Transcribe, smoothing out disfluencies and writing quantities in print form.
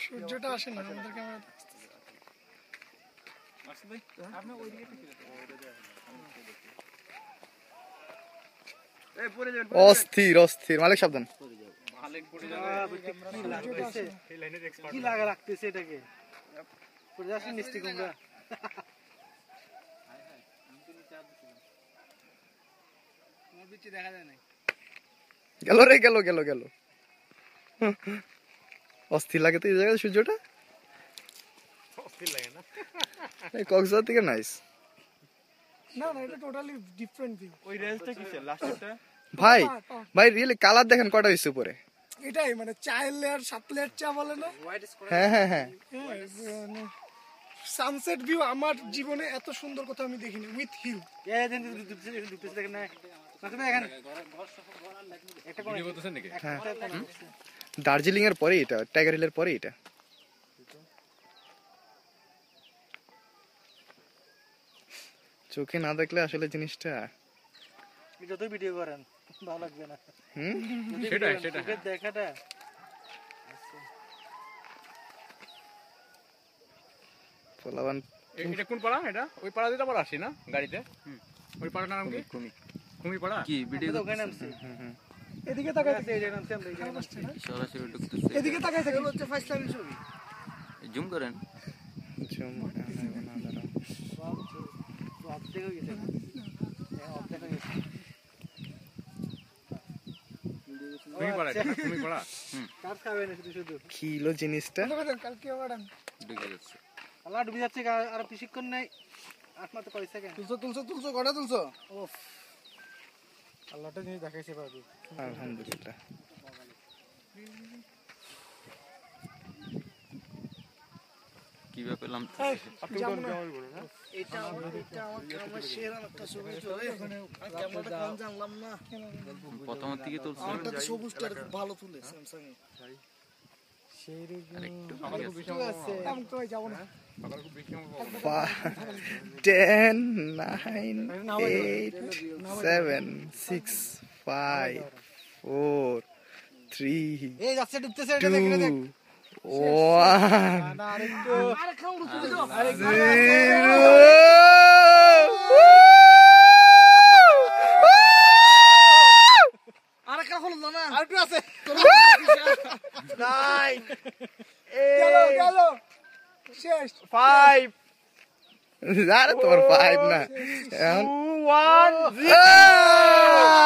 সূর্যটা আসে না আমাদের ক্যামেরাতে। অস্থির অস্থির মালিক সাবধান। কি লাগা রাখতেছে এটাকে পড়ে যাচ্ছে মিষ্টি কুমড়া। দেখা যায় না। গেল রে গেল গেল গেল। অস্থির লাগে তো এই জায়গায় সূর্যটা। অস্থির লাগে না? এই কক্সবাজার থেকে নাইস। না না এটা টোটালি ডিফারেন্ট ভিউ। ওই রেঞ্জটা কিসের লাস্টটা? ভাই ভাই রিয়েলি কালার দেখেন কটা হইছে উপরে। এটাই মানে চায়ের লেয়ার 7 লেয়ার চা বলে না। হ্যাঁ হ্যাঁ হ্যাঁ সানসেট ভিউ আমার জীবনে এত সুন্দর কথা আমি দেখিনি উইথ হিল। দার্জিলিং এর পরে এটা, টাইগার হিলের পরে এটা। চোখে না দেখলে আসলে জিনিসটা যত ভিডিও করেন ভালো লাগবে না। সেটা সেটা দেখাটা পোলাবান। এটা কোন পাড়া? এটা ওই পাড়া দিয়ে আবার আসি না গাড়িতে? ওই পাড়াটার নাম কি? কুমি পাড়া। কি ভিডিও ওখানে নামছি। এদিকে তাকাই থাকে এই যে নামছি আমরা এই জায়গায়। সরাসরি ঢুকতেছে। এদিকে তাকাই থাকে হচ্ছে ফার্স্ট টাইম ছবি। জুম করেন। অর্ধেক হয়ে গেছে। অর্ধেক হয়ে গেছে। কুমি পাড়া এটা, কুমি পাড়া। কার খাবে না শুধু শুধু। কিলো জিনিসটা কালকে ম্যাডাম ঢুকে যাচ্ছে। আল্লাহ ডুবে যাচ্ছে আর বেশিক্ষণ নাই। আর মাত্র কয় সেকেন্ড। তুলছো কটা তুলছো? ওফ আল্লাহটা জিনিস দেখাইছে বাবু। আলহামদুলিল্লাহ। কিভাবে পেলাম? এটা আমার সেরা একটা ছবি তো ক্যামেরাটা কোন জানলাম না। প্রথমের দিকে তুলছি। আমারটা তো সবুজটা ভালো তুলে স্যামসাং এ। আমি তো যাব না। 10 9 8 7 6 5 4 3 এই যাচ্ছে ডুবতেছে এটা দেখে দেখ। 1 না আরেকটু আরে খাও তুলে দাও। আরে 0 আরে খাও হলো না। আরেকটু আছে। 9 গেল শেষ 5 আরে তোর 5 না 1 0